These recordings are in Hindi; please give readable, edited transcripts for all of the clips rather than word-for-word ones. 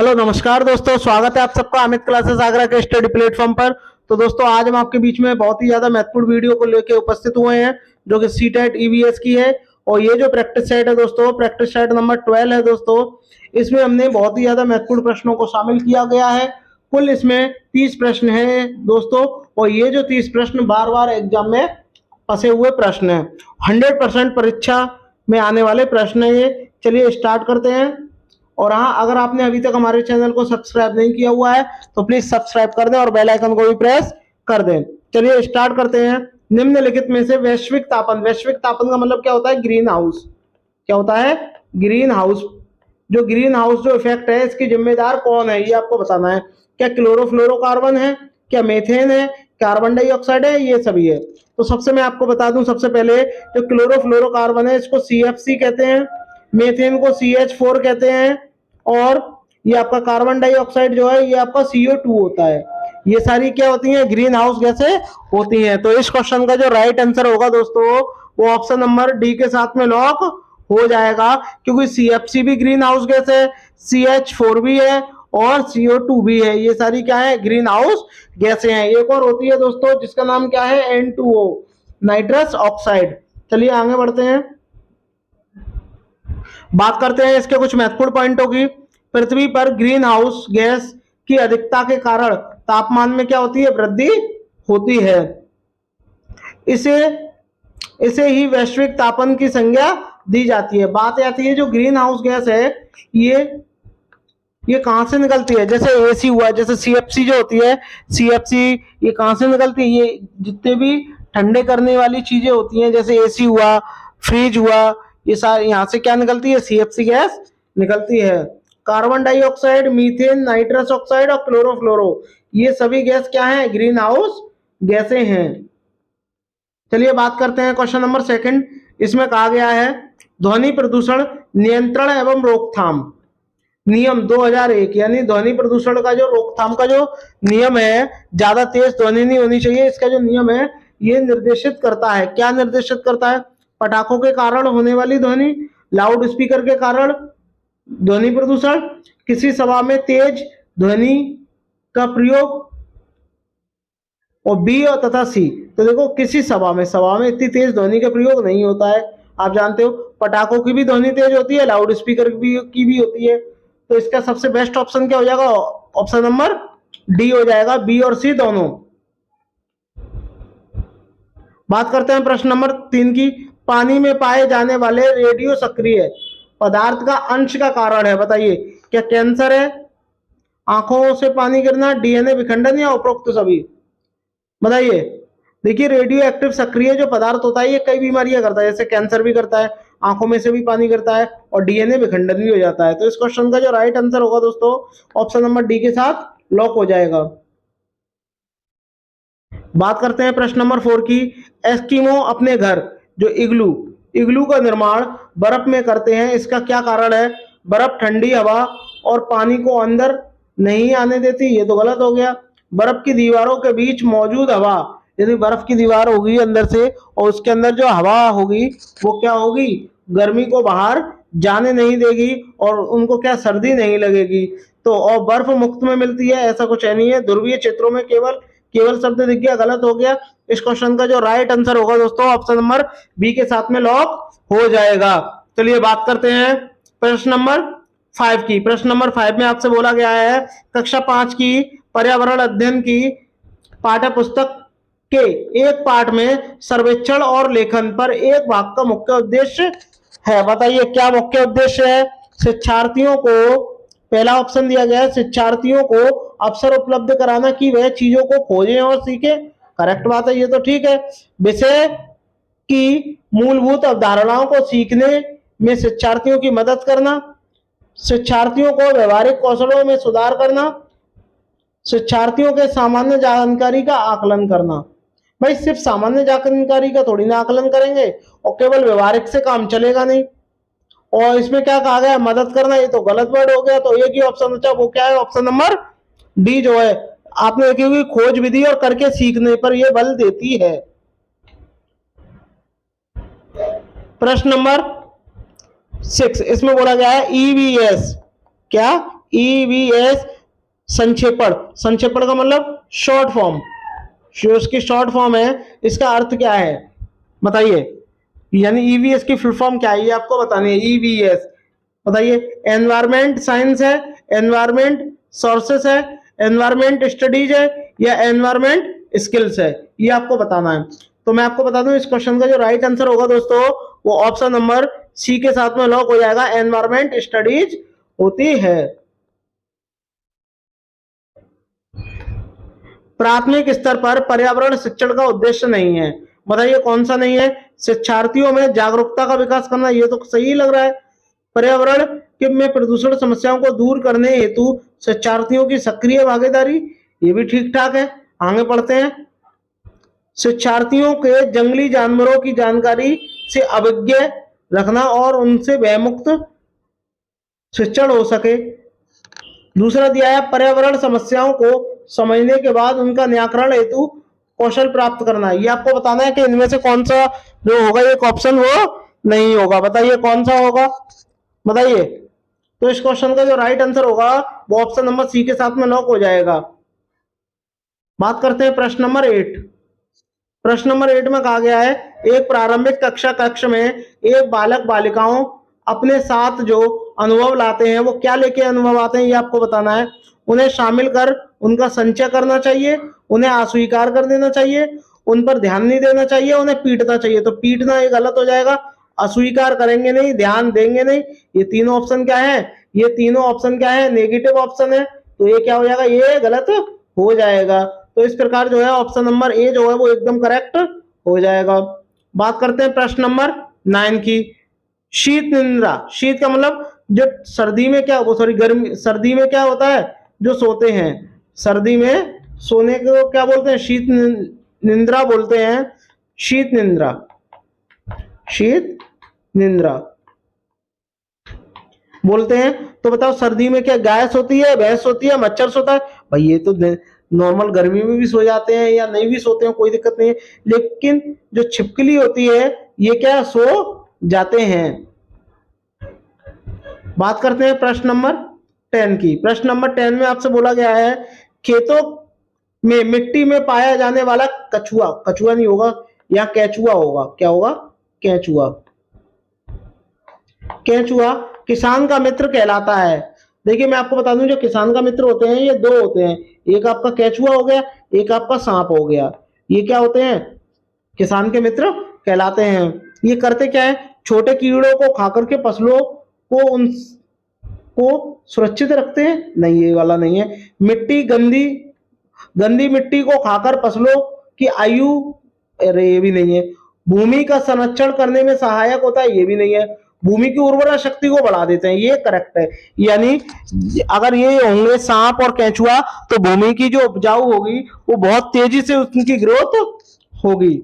हेलो नमस्कार दोस्तों, स्वागत है आप सबका अमित क्लासेस आगरा के स्टडी प्लेटफॉर्म पर। तो दोस्तों आज हम आपके बीच में बहुत ही ज्यादा महत्वपूर्ण वीडियो को लेकर उपस्थित हुए हैं जो कि सीटेट ईवीएस की है। और ये जो प्रैक्टिस सेट है दोस्तों, प्रैक्टिस सेट नंबर 12 है दोस्तों। इसमें हमने बहुत ही ज्यादा महत्वपूर्ण प्रश्नों को शामिल किया गया है। कुल इसमें 30 प्रश्न है दोस्तों, और ये जो 30 प्रश्न बार बार एग्जाम में फंसे हुए प्रश्न है। 100% परीक्षा में आने वाले प्रश्न है ये। चलिए स्टार्ट करते हैं। और हाँ, अगर आपने अभी तक हमारे चैनल को सब्सक्राइब नहीं किया हुआ है तो प्लीज सब्सक्राइब कर दें और बेल आइकन को भी प्रेस कर दें। चलिए स्टार्ट करते हैं। निम्नलिखित में से वैश्विक तापन का मतलब क्या होता है? Green house. क्या होता है? Green house. जो ग्रीन हाउस जो इफेक्ट है, इसकी जिम्मेदार कौन है ये आपको बताना है। क्या क्लोरोफ्लोरोकार्बन है, क्या मीथेन है, कार्बन डाइऑक्साइड है, ये सभी है। तो सबसे मैं आपको बता दूं, सबसे पहले जो क्लोरोफ्लोरोकार्बन है इसको CFC कहते हैं, मीथेन को CH4 कहते हैं, और ये आपका कार्बन डाइऑक्साइड जो है ये आपका CO2 होता है। ये सारी क्या होती हैं? ग्रीन हाउस गैसें होती हैं। तो इस क्वेश्चन का जो राइट आंसर होगा दोस्तों, वो ऑप्शन नंबर डी के साथ में लॉक हो जाएगा, क्योंकि CFC भी ग्रीन हाउस गैस है, CH4 भी है और CO2 भी है। ये सारी क्या है? ग्रीन हाउस गैसें हैं। एक और होती है दोस्तों जिसका नाम क्या है? N2O, nitrous oxide. चलिए आगे बढ़ते हैं, बात करते हैं इसके कुछ महत्वपूर्ण पॉइंटों की। पृथ्वी पर ग्रीन हाउस गैस की अधिकता के कारण तापमान में क्या होती है? वृद्धि होती है। इसे इसे ही वैश्विक तापन की संज्ञा दी जाती है। बात आती है जो ग्रीन हाउस गैस है ये कहां से निकलती है? जैसे AC हुआ, जैसे CFC जो होती है, CFC ये कहां से निकलती है? ये जितने भी ठंडे करने वाली चीजें होती हैं, जैसे AC हुआ, फ्रिज हुआ, ये सारे यहाँ से क्या निकलती है? CFC गैस निकलती है। Carbon dioxide, methane, nitrous oxide और क्लोरोफ्लोरो, ये सभी गैस क्या है? ग्रीन हाउस गैसें हैं। चलिए बात करते हैं क्वेश्चन नंबर 2। इसमें कहा गया है ध्वनि प्रदूषण नियंत्रण एवं रोकथाम नियम 2001, यानी ध्वनि प्रदूषण का जो रोकथाम का जो नियम है, ज्यादा तेज ध्वनि नहीं होनी चाहिए, इसका जो नियम है ये निर्देशित करता है। क्या निर्देशित करता है? पटाखों के कारण होने वाली ध्वनि, लाउड स्पीकर के कारण ध्वनि प्रदूषण, किसी सभा में तेज ध्वनि का प्रयोग, और B और तथा C। तो देखो, किसी सभा में इतनी तेज ध्वनि का प्रयोग नहीं होता है। आप जानते हो पटाखों की भी ध्वनि तेज होती है, लाउड स्पीकर की भी होती है। तो इसका सबसे बेस्ट ऑप्शन क्या हो जाएगा? ऑप्शन नंबर D हो जाएगा। B और C दोनों। बात करते हैं प्रश्न नंबर 3 की। पानी में पाए जाने वाले रेडियो सक्रिय पदार्थ का अंश का कारण है, बताइए। क्या कैंसर है, आंखों से पानी गिरना, DNA विखंडन, या उपरोक्त सभी? बताइए। देखिए, रेडियो एक्टिव सक्रिय जो पदार्थ होता है ये कई बीमारियां करता है, जैसे कैंसर भी करता है, आंखों में से भी पानी गिरता है और DNA विखंडन भी हो जाता है। तो इस क्वेश्चन का जो राइट आंसर होगा दोस्तों, ऑप्शन नंबर D के साथ लॉक हो जाएगा। बात करते हैं प्रश्न नंबर 4 की। एस्किमो अपने घर जो इग्लू का निर्माण बर्फ में करते हैं, इसका क्या कारण है? बर्फ ठंडी हवा और पानी को अंदर नहीं आने देती, ये तो गलत हो गया। बर्फ की दीवारों के बीच मौजूद हवा, यदि बर्फ की दीवार होगी अंदर से और उसके अंदर जो हवा होगी वो क्या होगी? गर्मी को बाहर जाने नहीं देगी और उनको क्या सर्दी नहीं लगेगी। तो और बर्फ मुफ्त में मिलती है, ऐसा कुछ है नहीं है। ध्रुवीय क्षेत्रों में केवल शब्द दिख गया, गलत हो गया। इस क्वेश्चन का जो राइट आंसर होगा दोस्तों, ऑप्शन नंबर B के साथ में लॉक हो जाएगा। चलिए बात करते हैं प्रश्न नंबर 5 की। प्रश्न नंबर 5 में आपसे बोला गया है कक्षा 5 की पर्यावरण अध्ययन की पाठ्य पुस्तक के एक पाठ में सर्वेक्षण और लेखन पर एक भाग का मुख्य उद्देश्य है, बताइए क्या मुख्य उद्देश्य है? शिक्षार्थियों को, पहला ऑप्शन दिया गया है, शिक्षार्थियों को अवसर उपलब्ध कराना कि वह चीजों को खोजें और सीखें। करेक्ट बात है, ये तो ठीक है। विषय की मूलभूत अवधारणाओं को सीखने में शिक्षार्थियों की मदद करना, शिक्षार्थियों को व्यवहारिक कौशलों में सुधार करना, शिक्षार्थियों के सामान्य जानकारी का आकलन करना। भाई सिर्फ सामान्य जानकारी का थोड़ी ना आकलन करेंगे, और केवल व्यवहारिक से काम चलेगा नहीं। और इसमें क्या कहा गया? मदद करना, ये तो गलत वर्ड हो गया। तो एक ही ऑप्शन बचा, वो क्या है? ऑप्शन नंबर D जो है। आपने देखी होगी खोज विधि और करके सीखने पर यह बल देती है। प्रश्न नंबर 6, इसमें बोला गया है EVS। क्या? EVS संक्षेपण, संक्षेपण का मतलब शॉर्ट फॉर्म, जो उसकी शॉर्ट फॉर्म है, इसका अर्थ क्या है बताइए। यानी ईवीएस की फुल फॉर्म क्या है ये आपको बतानी है। ईवीएस बताइए। एनवायरमेंट साइंस है, एनवायरमेंट सोर्सेस है, एनवायरमेंट स्टडीज है, या एनवायरमेंट स्किल्स है, ये आपको बताना है। तो मैं आपको बता दूं इस क्वेश्चन का जो राइट आंसर होगा दोस्तों वो ऑप्शन नंबर सी के साथ में लॉक हो जाएगा, एनवायरमेंट स्टडीज होती है। प्राथमिक स्तर पर पर्यावरण शिक्षण का उद्देश्य नहीं है, बताइए कौन सा नहीं है। शिक्षार्थियों में जागरूकता का विकास करना, ये तो सही लग रहा है। पर्यावरण के में प्रदूषण समस्याओं को दूर करने हेतु शिक्षार्थियों की सक्रिय भागीदारी, ये भी ठीक ठाक है। आगे पढ़ते हैं। शिक्षार्थियों के जंगली जानवरों की जानकारी से अवज्ञ रखना और उनसे भयमुक्त शिक्षण हो सके। दूसरा दिया है पर्यावरण समस्याओं को समझने के बाद उनका निराकरण हेतु कौशल प्राप्त करना। ये आपको बताना है कि इनमें से कौन सा जो होगा एक ऑप्शन वो नहीं होगा, बताइए कौन सा होगा बताइए। तो इस क्वेश्चन का जो राइट आंसर होगा वो ऑप्शन नंबर सी के साथ में लॉक हो जाएगा। बात करते हैं प्रश्न नंबर 8। प्रश्न नंबर 8 में कहा गया है एक प्रारंभिक कक्षा कक्ष में एक बालक बालिकाओं अपने साथ जो अनुभव लाते हैं वो क्या लेके अनुभव आते हैं ये आपको बताना है। उन्हें शामिल कर उनका संचय करना चाहिए, उन्हें अस्वीकार कर देना चाहिए, उन पर ध्यान नहीं देना चाहिए, उन्हें पीटना चाहिए। तो पीटना ये गलत हो जाएगा, अस्वीकार करेंगे नहीं, ध्यान देंगे नहीं, ये तीनों ऑप्शन क्या है, ये तीनों ऑप्शन क्या है, नेगेटिव ऑप्शन है। तो ये क्या हो जाएगा, ये गलत हो जाएगा। तो इस प्रकार जो है ऑप्शन नंबर ए जो है वो एकदम करेक्ट हो जाएगा। बात करते हैं प्रश्न नंबर 9 की। शीत निद्रा, शीत का मतलब जो सर्दी में क्या, वो सॉरी गर्मी, सर्दी में क्या होता है जो सोते हैं, सर्दी में सोने को क्या बोलते हैं, शीत निद्रा बोलते हैं, शीत निद्रा, शीत निद्रा बोलते हैं। तो बताओ सर्दी में क्या गैस होती है, भैंस होती है, मच्छर सोता है? भाई ये तो नॉर्मल गर्मी में भी सो जाते हैं या नहीं भी सोते हैं कोई दिक्कत नहीं है, लेकिन जो छिपकली होती है ये क्या सो जाते हैं। बात करते हैं प्रश्न नंबर 10 की। प्रश्न नंबर 10 में आपसे बोला गया है खेतों में मिट्टी में पाया जाने वाला कछुआ, कछुआ नहीं होगा या केचुआ होगा, क्या होगा, केचुआ, केचुआ किसान का मित्र कहलाता है। देखिए मैं आपको बता दूं जो किसान का मित्र होते हैं ये दो होते हैं, एक आपका केचुआ हो गया, एक आपका सांप हो गया। ये क्या होते हैं, किसान के मित्र कहलाते हैं। ये करते क्या है, छोटे कीड़ों को खाकर के फसलों को उन को सुरक्षित रखते हैं, नहीं ये वाला नहीं है। मिट्टी गंदी गंदी मिट्टी को खाकर फसलों की आयु, अरे ये भी नहीं है। भूमि का संरक्षण करने में सहायक होता है, ये भी नहीं है। भूमि की उर्वरा शक्ति को बढ़ा देते हैं, ये करेक्ट है। यानी अगर ये होंगे सांप और केंचुआ तो भूमि की जो उपजाऊ होगी वो बहुत तेजी से उनकी ग्रोथ होगी।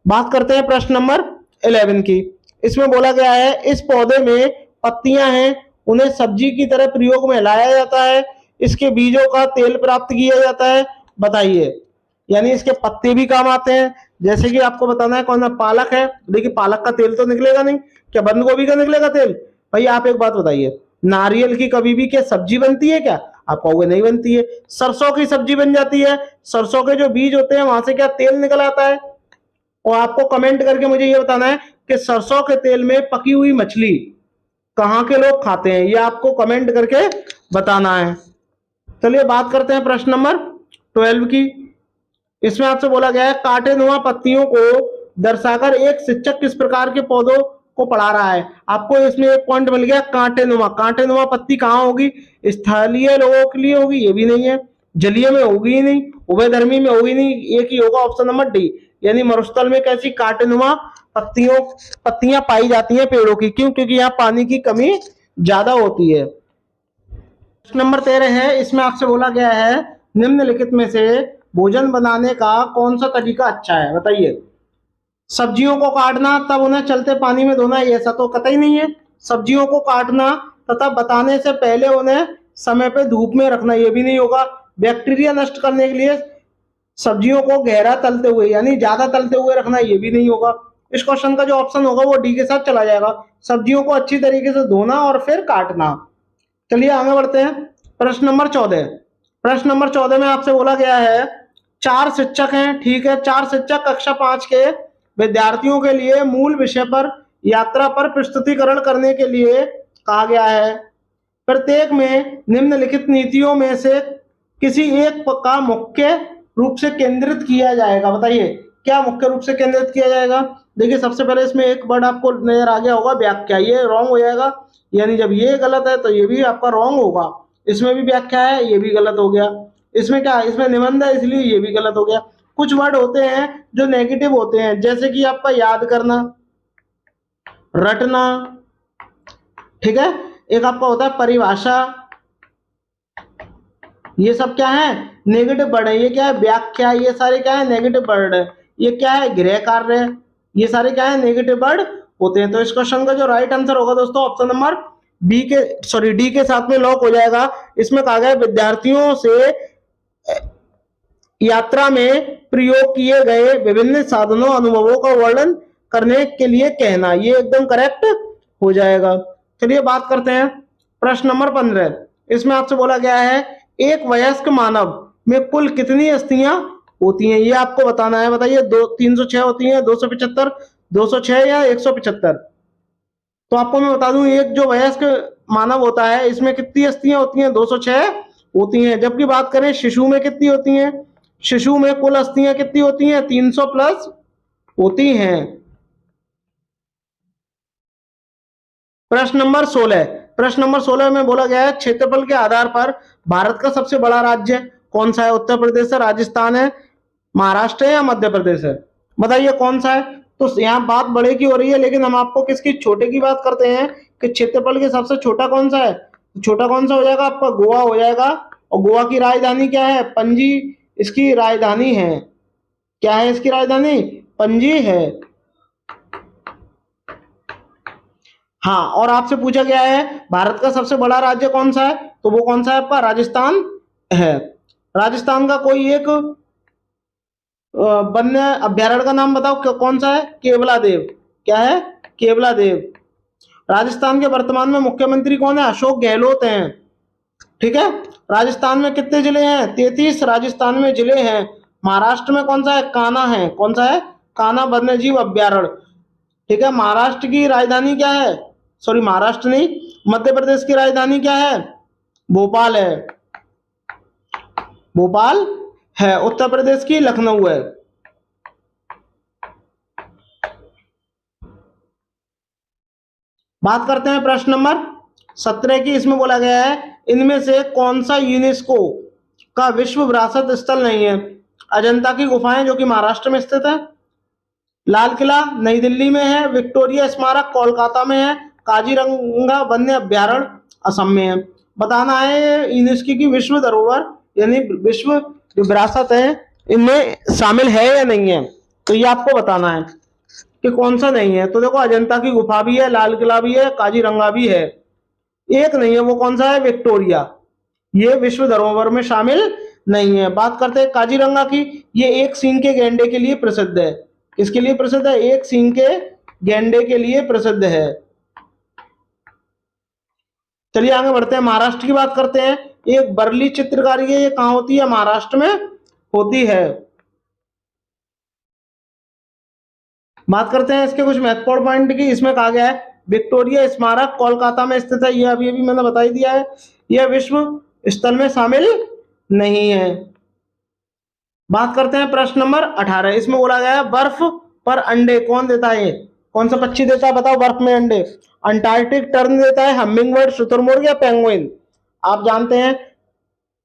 बात करते हैं प्रश्न नंबर 11 की। इसमें बोला गया है इस पौधे में पत्तियां हैं, उन्हें सब्जी की तरह प्रयोग में लाया जाता है, इसके बीजों का तेल प्राप्त किया जाता है, बताइए। यानी इसके पत्ते भी काम आते हैं, जैसे कि आपको बताना है कौन सा, पालक है। देखिए पालक का तेल तो निकलेगा नहीं, क्या बंद गोभी का निकलेगा तेल? भाई आप एक बात बताइए, नारियल की कभी भी क्या सब्जी बनती है क्या? आप कहोगे नहीं बनती है। सरसों की सब्जी बन जाती है, सरसों के जो बीज होते हैं वहां से क्या तेल निकल आता है। और आपको कमेंट करके मुझे ये बताना है कि सरसों के तेल में पकी हुई मछली कहाँ के लोग खाते हैं, ये आपको कमेंट करके बताना है। चलिए बात करते हैं प्रश्न नंबर 12 की। इसमें आपसे बोला गया है कांटेनुमा पत्तियों को दर्शाकर एक शिक्षक किस प्रकार के पौधों को पढ़ा रहा है। आपको इसमें एक पॉइंट मिल गया, कांटेनुमा। कांटेनुमा पत्ती कहाँ होगी, स्थलीय लोगों के लिए होगी, ये भी नहीं है। जलीय में होगी ही नहीं, उभयधर्मी में होगी नहीं, एक ही होगा ऑप्शन नंबर डी। यानी मरुस्थल में कैसी कांटेनुमा पत्तियां पाई जाती हैं पेड़ों की, क्यों? क्योंकि यहाँ पानी की कमी ज्यादा होती है। प्रश्न नंबर 13 है, इसमें आपसे बोला गया है निम्नलिखित में से भोजन बनाने का कौन सा तरीका अच्छा है, बताइए। सब्जियों को काटना तब उन्हें चलते पानी में धोना, ऐसा तो कतई नहीं है। सब्जियों को काटना तथा बताने से पहले उन्हें समय पे धूप में रखना, ये भी नहीं होगा। बैक्टीरिया नष्ट करने के लिए सब्जियों को गहरा तलते हुए यानी ज्यादा तलते हुए रखना, ये भी नहीं होगा। इस क्वेश्चन का जो ऑप्शन होगा वो डी के साथ चला जाएगा। सब्जियों को अच्छी तरीके से धोना और फिर काटना। चलिए आगे बढ़ते हैं। प्रश्न नंबर 14। प्रश्न नंबर 14 में आपसे बोला गया है 4 शिक्षक हैं, ठीक है, 4 शिक्षक कक्षा 5 के विद्यार्थियों के लिए मूल विषय पर यात्रा पर प्रस्तुतिकरण करने के लिए कहा गया है। प्रत्येक में निम्नलिखित नीतियों में से किसी एक का मुख्य रूप से केंद्रित किया जाएगा। बताइए क्या मुख्य रूप से केंद्रित किया जाएगा। देखिए सबसे पहले इसमें एक वर्ड आपको नजर आ गया होगा व्याख्या, ये रॉन्ग हो जाएगा, यानी जब ये गलत है तो ये भी आपका रॉन्ग होगा। इसमें भी व्याख्या है, ये भी गलत हो गया। इसमें क्या, इसमें निबंध है इसलिए ये भी गलत हो गया। कुछ वर्ड होते हैं जो नेगेटिव होते हैं, जैसे कि आपका याद करना, रटना, ठीक है, एक आपका होता है परिभाषा, ये सब क्या है नेगेटिव वर्ड है। ये क्या है व्याख्या, ये सारे क्या है नेगेटिव वर्ड है। ये क्या है गृह कार्य, ये सारे क्या है नेगेटिव वर्ड होते हैं। तो इस क्वेश्चन का जो राइट आंसर होगा दोस्तों ऑप्शन नंबर डी के साथ में लॉक हो जाएगा। इसमें कहा गया विद्यार्थियों से यात्रा में प्रयोग किए गए विभिन्न साधनों अनुभवों का वर्णन करने के लिए कहना, ये एकदम करेक्ट हो जाएगा। चलिए बात करते हैं प्रश्न नंबर 15। इसमें आपसे बोला गया है एक वयस्क मानव में कुल कितनी अस्थियां होती हैं, ये आपको बताना है। बताइए 306 होती हैं, 275, 206 या 175। तो आपको मैं बता दूं एक जो वयस्क मानव होता है इसमें कितनी अस्थियां होती हैं, 206 होती हैं। जबकि बात करें शिशु में कितनी होती हैं, शिशु में कुल अस्थियां कितनी होती हैं, 300 प्लस होती हैं। प्रश्न नंबर 16। प्रश्न नंबर 16 में बोला गया है क्षेत्रफल के आधार पर भारत का सबसे बड़ा राज्य कौन सा है। उत्तर प्रदेश है, राजस्थान है, महाराष्ट्र है या मध्य प्रदेश है। बताइए कौन सा है। तो यहाँ बात बड़े की हो रही है लेकिन हम आपको किसकी छोटे की बात करते हैं कि क्षेत्रफल के सबसे छोटा कौन सा है। छोटा कौन सा हो जाएगा आपका गोवा हो जाएगा। और गोवा की राजधानी क्या है, पणजी इसकी राजधानी है। क्या है इसकी राजधानी, पणजी है। हाँ, और आपसे पूछा गया है भारत का सबसे बड़ा राज्य कौन सा है, तो वो कौन सा है आपका राजस्थान है। राजस्थान का कोई एक वन्य अभ्यारण्य का नाम बताओ कौन सा है, केवला देव। क्या है, केवला देव। राजस्थान के वर्तमान में मुख्यमंत्री कौन है, अशोक गहलोत हैं। ठीक है, राजस्थान में कितने जिले हैं, 33 राजस्थान में जिले हैं। महाराष्ट्र में कौन सा है, कान्हा है। कौन सा है, कान्हा वन्यजीव अभ्यारण्य। ठीक है, महाराष्ट्र की राजधानी क्या है, सॉरी महाराष्ट्र नहीं, मध्य प्रदेश की राजधानी क्या है, भोपाल है। भोपाल है। उत्तर प्रदेश की लखनऊ है। बात करते हैं प्रश्न नंबर 17 की। इसमें बोला गया है इनमें से कौन सा यूनेस्को का विश्व विरासत स्थल नहीं है। अजंता की गुफाएं जो कि महाराष्ट्र में स्थित है, लाल किला नई दिल्ली में है, विक्टोरिया स्मारक कोलकाता में है, काजीरंगा वन्य अभ्यारण्य असम में है। बताना है यूनेस्को की विश्व धरोहर यानी विश्व विरासत है इनमें शामिल है या नहीं है। तो ये आपको बताना है कि कौन सा नहीं है। तो देखो अजंता की गुफा भी है, लाल किला भी है, काजीरंगा भी है। एक नहीं है, वो कौन सा है, विक्टोरिया। ये विश्व धरोहर में शामिल नहीं है। बात करते हैं काजीरंगा की। ये एक सींग के गैंडे के लिए प्रसिद्ध है। किसके लिए प्रसिद्ध है, एक सींग के गैंडे के लिए प्रसिद्ध है। चलिए आगे बढ़ते हैं, महाराष्ट्र की बात करते हैं। एक बर्ली चित्रकारी है, ये कहां होती है, महाराष्ट्र में होती है। बात करते हैं इसके कुछ महत्वपूर्ण पॉइंट की। इसमें कहा गया है विक्टोरिया स्मारक कोलकाता में स्थित है, यह अभी मैंने बता ही दिया है। यह विश्व स्थल में शामिल नहीं है। बात करते हैं प्रश्न नंबर 18। इसमें बोला गया है बर्फ पर अंडे कौन देता है, कौन सा पक्षी देता है, बताओ बर्फ में अंडे। अंटार्कटिक टर्न देता है, हमिंगबर्ड, शुतुरमुर्ग या पेंगुइन। आप जानते हैं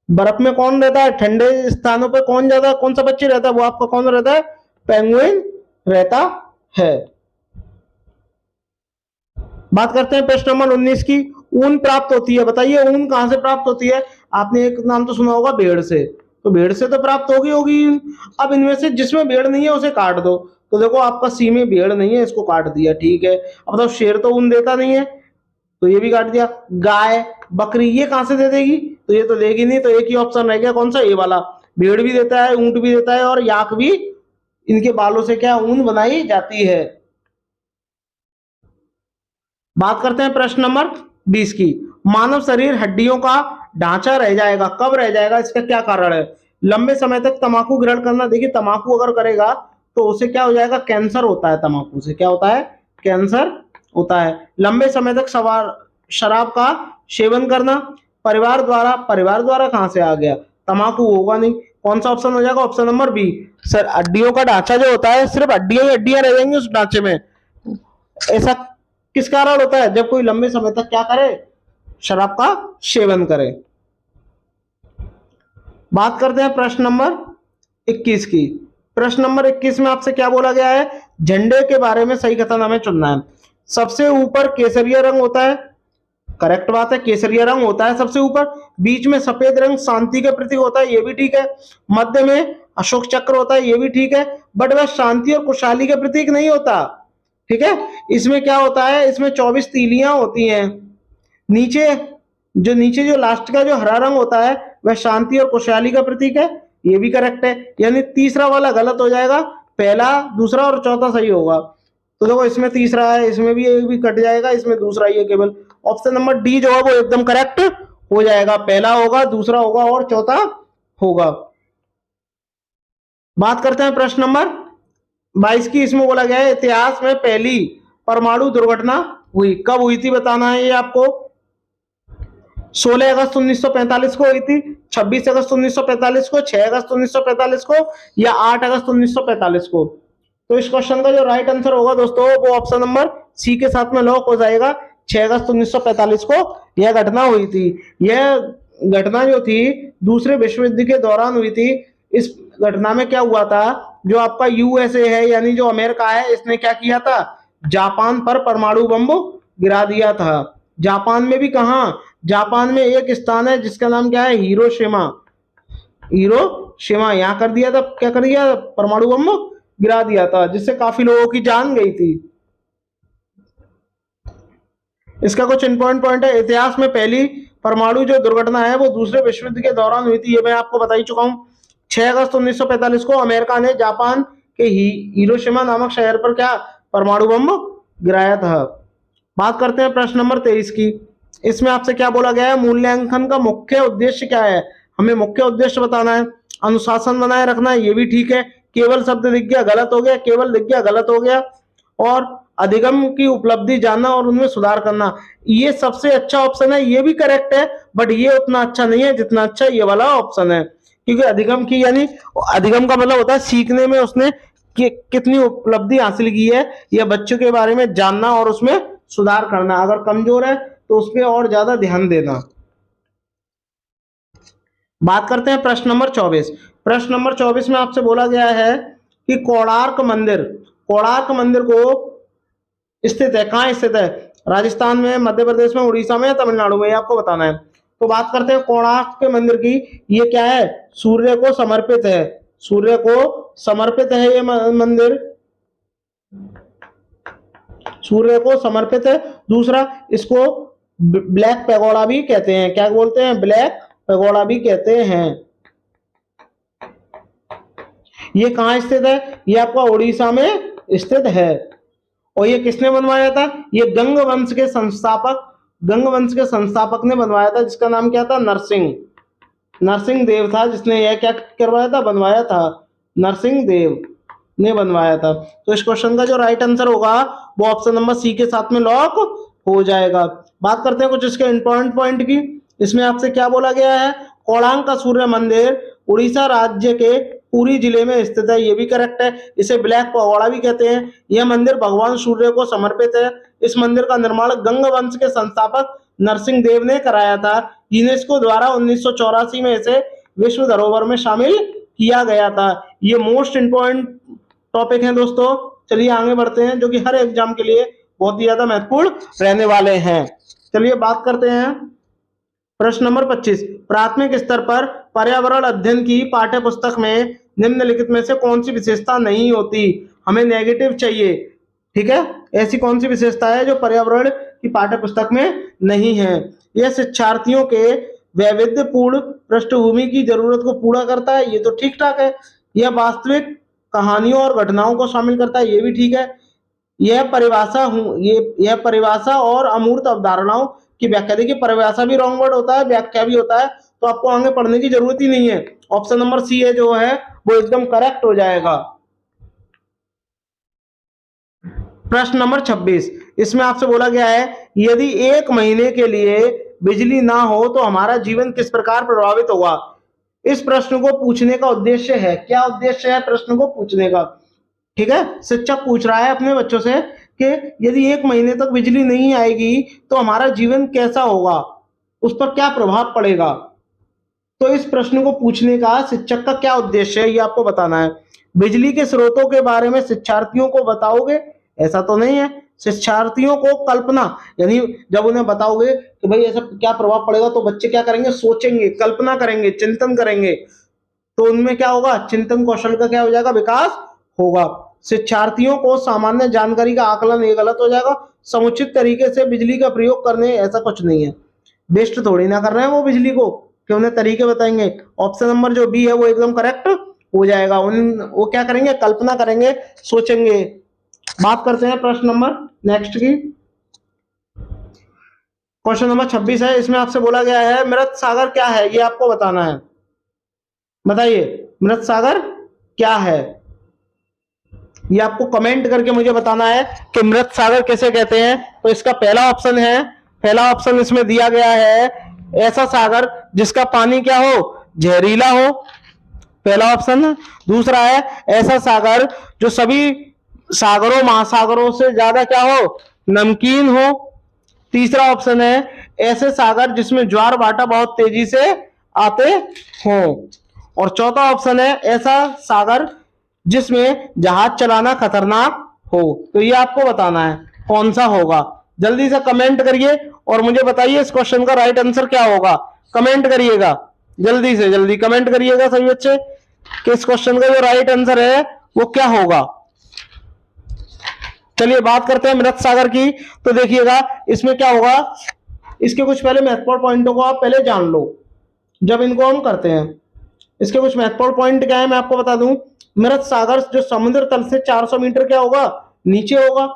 बर्फ में कौन रहता है, ठंडे स्थानों पर कौन ज्यादा, कौन सा पक्षी रहता है, वो आपका कौन रहता है, पेंगुइन रहता है। बात करते हैं प्रश्न नंबर 19 की। ऊन प्राप्त होती है, बताइए ऊन कहां से प्राप्त होती है। आपने एक नाम तो सुना होगा भेड़ से, तो भेड़ से तो प्राप्त होगी। अब इनमें से जिसमें भेड़ नहीं है उसे काट दो। तो देखो आपका सी में भेड़ नहीं है, इसको काट दिया, ठीक है। अब बताओ शेर तो ऊन देता नहीं है, तो ये भी काट दिया। गाय बकरी ये कहां से दे देगी, तो ये तो देगी नहीं। तो एक ही ऑप्शन रह गया, कौन सा, ये वाला। भेड़ भी देता है, ऊंट भी देता है और याक भी, इनके बालों से क्या ऊन बनाई जाती है। बात करते हैं प्रश्न नंबर 20 की। मानव शरीर हड्डियों का ढांचा रह जाएगा। कब रह जाएगा, इसका क्या कारण है? लंबे समय तक तंबाकू ग्रहण करना। देखिए तंबाकू अगर करेगा तो उसे क्या हो जाएगा, कैंसर होता है। तंबाकू से क्या होता है, कैंसर होता है। लंबे समय तक शराब का सेवन करना। परिवार द्वारा कहां से आ गया, तंबाकू होगा नहीं। कौन सा ऑप्शन हो जाएगा, ऑप्शन नंबर बी। सर हड्डियों का ढांचा जो होता है सिर्फ हड्डियां ही हड्डियां रह जाएंगी उस ढांचे में। ऐसा किस कारण होता है, जब कोई लंबे समय तक क्या करे, शराब का सेवन करे। बात करते हैं प्रश्न नंबर 21 की। प्रश्न नंबर 21 में आपसे क्या बोला गया है, झंडे के बारे में सही कथन हमें चुनना है। सबसे ऊपर केसरिया रंग होता है, करेक्ट बात है, केसरिया रंग होता है सबसे ऊपर। बीच में सफेद रंग शांति का प्रतीक होता है, ये भी ठीक है। मध्य में अशोक चक्र होता है, ये भी ठीक है। बट वह शांति और खुशहाली का प्रतीक नहीं होता, ठीक है। इसमें क्या होता है, इसमें 24 तीलियां होती हैं। नीचे जो लास्ट का जो हरा रंग होता है वह शांति और खुशहाली का प्रतीक है, ये भी करेक्ट है। यानी तीसरा वाला गलत हो जाएगा, पहला दूसरा और चौथा सही होगा। तो देखो इसमें तीसरा है, इसमें भी एक भी कट जाएगा, इसमें दूसरा ही है केवल। ऑप्शन नंबर डी जो है वो एकदम करेक्ट हो जाएगा। पहला होगा, दूसरा होगा और चौथा होगा। बात करते हैं प्रश्न नंबर 22 की। इसमें बोला गया है इतिहास में पहली परमाणु दुर्घटना हुई, कब हुई थी बताना है ये आपको। 16 अगस्त 1945 को हुई थी, 26 अगस्त 1945 को, 6 अगस्त 1945 को या 8 अगस्त 1945 को। तो इस क्वेश्चन का जो राइट आंसर होगा दोस्तों वो ऑप्शन नंबर सी के साथ में लॉक हो जाएगा। 6 अगस्त 1945 को यह घटना हुई थी। यह घटना जो थी दूसरे विश्व युद्ध के दौरान हुई थी। इस घटना में क्या हुआ था, जो आपका यूएसए है यानी जो अमेरिका है, इसने क्या किया था, जापान पर परमाणु बम गिरा दिया था। जापान में भी कहा, जापान में एक स्थान है जिसका नाम क्या है, हिरोशिमा। हिरोशिमा यहाँ कर दिया था, क्या कर दिया, परमाणु बम गिरा दिया था, जिससे काफी लोगों की जान गई थी। इसका कुछ इंपॉर्टेंट पॉइंट है। इतिहास में पहली परमाणु जो दुर्घटना है वो दूसरे विश्व युद्ध के दौरान हुई थी, ये मैं आपको बता ही चुका हूं। 6 अगस्त 1945 को अमेरिका ने जापान के हिरोशिमा नामक शहर पर क्या, परमाणु बम गिराया था। बात करते हैं प्रश्न नंबर 23 की। इसमें आपसे क्या बोला गया है, मूल्यांकन का मुख्य उद्देश्य क्या है, हमें मुख्य उद्देश्य बताना है। अनुशासन बनाए रखना है, ये भी ठीक है। केवल शब्द दिख गया, गलत हो गया। केवल दिख गया, गलत हो गया। और अधिगम की उपलब्धि जानना और उनमें सुधार करना, ये सबसे अच्छा ऑप्शन है, ये भी करेक्ट है। बट ये उतना अच्छा नहीं है जितना अच्छा ये वाला ऑप्शन है। क्योंकि अधिगम की यानी अधिगम का मतलब होता है सीखने में उसने कितनी उपलब्धि हासिल की है, या बच्चों के बारे में जानना और उसमें सुधार करना। अगर कमजोर है तो उस पर और ज्यादा ध्यान देना। बात करते हैं प्रश्न नंबर 24। प्रश्न नंबर 24 में आपसे बोला गया है कि कोणार्क मंदिर को स्थित है, कहाँ स्थित है, राजस्थान में, मध्य प्रदेश में, उड़ीसा में या तमिलनाडु में, आपको बताना है। तो बात करते हैं कोणार्क के मंदिर की। ये क्या है, सूर्य को समर्पित है, सूर्य को समर्पित है ये मंदिर, सूर्य को समर्पित है। दूसरा, इसको ब्लैक पैगोडा भी कहते हैं, क्या बोलते हैं, ब्लैक पैगोडा भी कहते हैं। ये कहाँ स्थित है, ये आपका उड़ीसा में स्थित है। और ये किसने बनवाया था, ये गंग वंश के संस्थापक ने बनवाया था, जिसका नाम क्या था, नरसिंह देव था, जिसने यह क्या करवाया था, बनवाया था, नरसिंह देव ने बनवाया था। तो इस क्वेश्चन का जो राइट आंसर होगा वो ऑप्शन नंबर सी के साथ में लॉक हो जाएगा। बात करते हैं कुछ इसके इंपॉर्टेंट पॉइंट की। इसमें आपसे क्या बोला गया है, कोणार्क का सूर्य मंदिर उड़ीसा राज्य के पुरी जिले में स्थित है, ये भी करेक्ट है। इसे ब्लैक पैगोडा भी कहते हैं। यह मंदिर भगवान सूर्य को समर्पित है। इस मंदिर का निर्माण गंग वंश के संस्थापक नरसिंह देव ने कराया था। यूनेस्को द्वारा 1984 में इसे विश्व धरोहर में शामिल किया गया था। ये मोस्ट इंपॉर्टेंट टॉपिक है दोस्तों। चलिए आगे बढ़ते हैं, जो कि हर एग्जाम के लिए बहुत ही ज्यादा महत्वपूर्ण रहने वाले हैं। चलिए बात करते हैं प्रश्न नंबर 25। प्राथमिक स्तर पर पर्यावरण अध्ययन की पाठ्य पुस्तक में निम्नलिखित में से कौन सी विशेषता नहीं होती, हमें नेगेटिव चाहिए, ठीक है। ऐसी कौन सी विशेषता है जो पर्यावरण की पाठ्य पुस्तक में नहीं है। यह शिक्षार्थियों के वैविध्यपूर्ण पृष्ठभूमि की जरूरत को पूरा करता है, ये तो ठीक ठाक है। यह वास्तविक कहानियों और घटनाओं को शामिल करता है, ये भी ठीक है। यह परिभाषा और अमूर्त अवधारणाओं कि व्याख्या। देखिए परिभाषा भी रॉन्ग वर्ड होता है, व्याख्या भी होता है, तो आपको आगे पढ़ने की जरूरत ही नहीं है। ऑप्शन नंबर सी है जो है वो एकदम करेक्ट हो जाएगा। प्रश्न नंबर 26, इसमें आपसे बोला गया है यदि 1 महीने के लिए बिजली ना हो तो हमारा जीवन किस प्रकार प्रभावित होगा। इस प्रश्न को पूछने का उद्देश्य है, क्या उद्देश्य है प्रश्न को पूछने का? ठीक है, शिक्षक पूछ रहा है अपने बच्चों से कि यदि 1 महीने तक बिजली नहीं आएगी तो हमारा जीवन कैसा होगा, उस पर क्या प्रभाव पड़ेगा। तो इस प्रश्न को पूछने का शिक्षक का क्या उद्देश्य है ये आपको बताना है। बिजली के स्रोतों के बारे में शिक्षार्थियों को बताओगे, ऐसा तो नहीं है। शिक्षार्थियों को कल्पना, यानी जब उन्हें बताओगे कि भाई ऐसा क्या प्रभाव पड़ेगा, तो बच्चे क्या करेंगे, सोचेंगे, कल्पना करेंगे, चिंतन करेंगे, तो उनमें क्या होगा, चिंतन कौशल का क्या हो जाएगा, विकास होगा। शिक्षार्थियों को सामान्य जानकारी का आकलन, ये गलत हो जाएगा। समुचित तरीके से बिजली का प्रयोग करने, ऐसा कुछ नहीं है। वेस्ट थोड़ी ना कर रहे हैं वो बिजली को, कि उन्हें तरीके बताएंगे। ऑप्शन नंबर जो बी है वो एकदम करेक्ट हो जाएगा। वो क्या करेंगे, कल्पना करेंगे, सोचेंगे। बात करते हैं प्रश्न नंबर नेक्स्ट की। क्वेश्चन नंबर 26 है, इसमें आपसे बोला गया है मृत सागर क्या है, ये आपको बताना है। बताइए मृत सागर क्या है, ये आपको कमेंट करके मुझे बताना है कि मृत सागर किसे कहते हैं। तो इसका पहला ऑप्शन है, पहला ऑप्शन इसमें दिया गया है ऐसा सागर जिसका पानी क्या हो, जहरीला हो, पहला ऑप्शन है। दूसरा है ऐसा सागर जो सभी सागरों महासागरों से ज्यादा क्या हो, नमकीन हो। तीसरा ऑप्शन है ऐसे सागर जिसमें ज्वार भाटा बहुत तेजी से आते हो। और चौथा ऑप्शन है ऐसा सागर जिसमें जहाज चलाना खतरनाक हो। तो ये आपको बताना है कौन सा होगा। जल्दी से कमेंट करिए और मुझे बताइए इस क्वेश्चन का राइट आंसर क्या होगा। कमेंट करिएगा, जल्दी से जल्दी कमेंट करिएगा सभी बच्चे कि इस क्वेश्चन का जो राइट आंसर है वो क्या होगा। चलिए बात करते हैं मृत सागर की। तो देखिएगा इसमें क्या होगा, इसके कुछ पहले महत्वपूर्ण पॉइंटों को आप पहले जान लो जब इनको हम करते हैं। इसके कुछ महत्वपूर्ण पॉइंट क्या है मैं आपको बता दूं। मृत सागर जो समुद्र तल से 400 मीटर क्या होगा, नीचे होगा,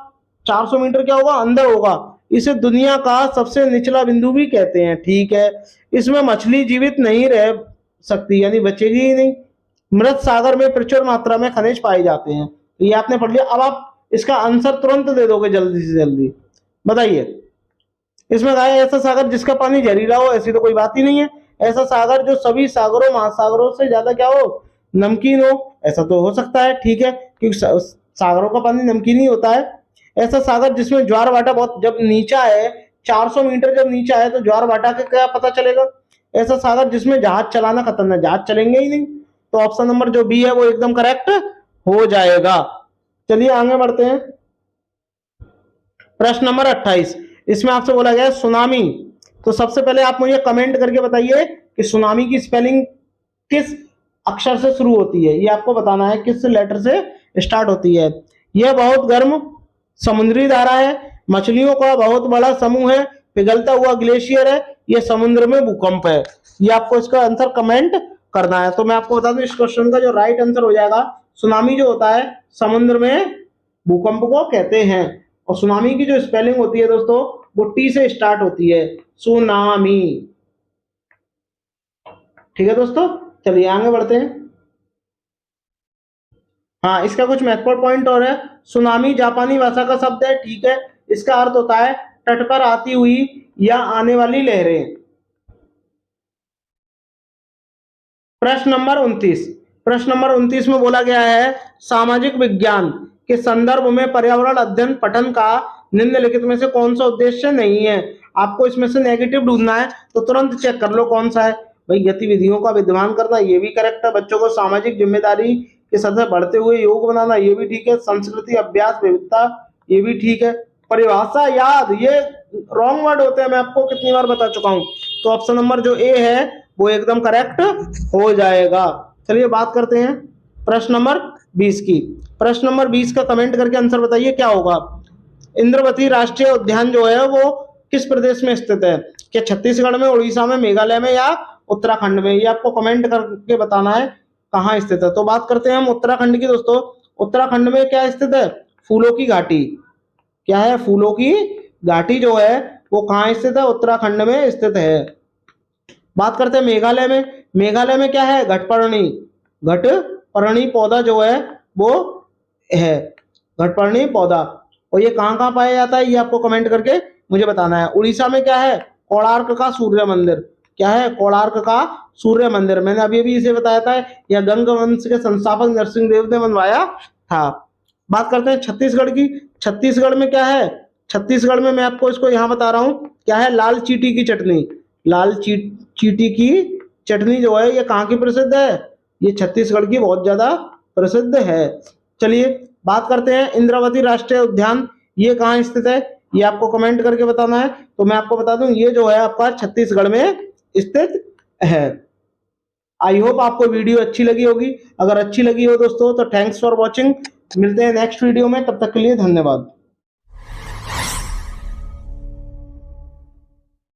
400 मीटर क्या होगा, अंदर होगा। इसे दुनिया का सबसे निचला बिंदु भी कहते हैं। ठीक है, इसमें मछली जीवित नहीं रह सकती, यानी बचेगी ही नहीं। मृत सागर में प्रचुर मात्रा में खनिज पाए जाते हैं। ये आपने पढ़ लिया। अब आप इसका आंसर तुरंत दे दोगे जल्दी से जल्दी। बताइए इसमें कहा है ऐसा सागर जिसका पानी जहरीला हो, ऐसी तो कोई बात ही नहीं है। ऐसा सागर जो सभी सागरों महासागरों से ज्यादा क्या हो, नमकीन हो, ऐसा तो हो सकता है। ठीक है, क्योंकि सागरों का पानी नमकीन ही होता है। ऐसा सागर जिसमें ज्वार भाटा बहुत, जब नीचा है 400 मीटर जब नीचा है तो ज्वार भाटा का क्या पता चलेगा। ऐसा सागर जिसमें जहाज चलाना खतरनाक, जहाज चलेंगे ही नहीं। तो ऑप्शन नंबर जो बी है वो एकदम करेक्ट हो जाएगा। चलिए आगे बढ़ते हैं। प्रश्न नंबर 28, इसमें आपसे बोला गया है सुनामी। तो सबसे पहले आप मुझे कमेंट करके बताइए कि सुनामी की स्पेलिंग किस अक्षर से शुरू होती है, ये आपको बताना है किस लेटर से स्टार्ट होती है। यह बहुत गर्म समुद्री धारा है, मछलियों का बहुत बड़ा समूह है, पिघलता हुआ ग्लेशियर है, यह समुद्र में भूकंप है। ये आपको इसका आंसर कमेंट करना है। तो मैं आपको बता दूं इस क्वेश्चन का जो राइट आंसर हो जाएगा, सुनामी जो होता है समुद्र में भूकंप को कहते हैं। और सुनामी की जो स्पेलिंग होती है दोस्तों वो टी से स्टार्ट होती है, सुनामी। ठीक है दोस्तों, चलिए आगे बढ़ते हैं। हाँ, इसका कुछ महत्वपूर्ण पॉइंट और है। सुनामी जापानी भाषा का शब्द है। ठीक है, इसका अर्थ होता है तट पर आती हुई या आने वाली लहरें। प्रश्न नंबर 29, प्रश्न नंबर 29 में बोला गया है सामाजिक विज्ञान के संदर्भ में पर्यावरण अध्ययन पठन का निम्नलिखित में से कौन सा उद्देश्य नहीं है। आपको इसमें से नेगेटिव ढूंढना है, तो तुरंत चेक कर लो कौन सा है। भाई गतिविधियों का विद्यमान करना, ये भी करेक्ट है। बच्चों को सामाजिक जिम्मेदारी के साथ बढ़ते हुए योग बनाना, ये भी ठीक है। संस्कृति अभ्यास विविधता, ये भी ठीक है। परिभाषा याद, ये रॉन्ग वर्ड होते हैं, मैं आपको कितनी बार बता चुका हूं। तो ऑप्शन नंबर जो ए है वो एकदम करेक्ट हो जाएगा। चलिए बात करते हैं प्रश्न नंबर 20 की। प्रश्न नंबर 20 का कमेंट करके आंसर बताइए क्या होगा। इंद्रवती राष्ट्रीय उद्यान जो है वो किस प्रदेश में स्थित है, क्या छत्तीसगढ़ में, उड़ीसा में, मेघालय में या उत्तराखंड में। ये आपको कमेंट करके बताना है कहाँ स्थित है। तो बात करते हैं हम उत्तराखंड की दोस्तों। उत्तराखंड में क्या स्थित है, फूलों की घाटी। क्या है, फूलों की घाटी जो है वो कहाँ स्थित है? उत्तराखंड में स्थित है। बात करते हैं मेघालय में। मेघालय में क्या है? घटपर्णी। घटपर्णी पौधा जो है वो है, घटपर्णी पौधा। और ये कहाँ कहाँ पाया जाता है ये आपको कमेंट करके मुझे बताना है। उड़ीसा में क्या है? कोणार्क का सूर्य मंदिर। क्या है? कोणार्क का सूर्य मंदिर। मैंने अभी अभी इसे बताया था, यह गंग वंश के संस्थापक नरसिंह देव ने बनवाया था। बात करते हैं छत्तीसगढ़ की। छत्तीसगढ़ में क्या है? छत्तीसगढ़ में मैं आपको इसको यहाँ बता रहा हूँ, क्या है? लाल चीटी की चटनी। लाल चीटी की चटनी जो है ये कहाँ की प्रसिद्ध है? ये छत्तीसगढ़ की बहुत ज्यादा प्रसिद्ध है। चलिए बात करते हैं इंद्रावती राष्ट्रीय उद्यान, ये कहाँ स्थित है ये आपको कमेंट करके बताना है। तो मैं आपको बता दूं ये जो है आपका छत्तीसगढ़ में स्थित है। आई होप आपको वीडियो अच्छी लगी होगी। अगर अच्छी लगी हो दोस्तों तो थैंक्स फॉर वॉचिंग। मिलते हैं नेक्स्ट वीडियो में, तब तक के लिए धन्यवाद।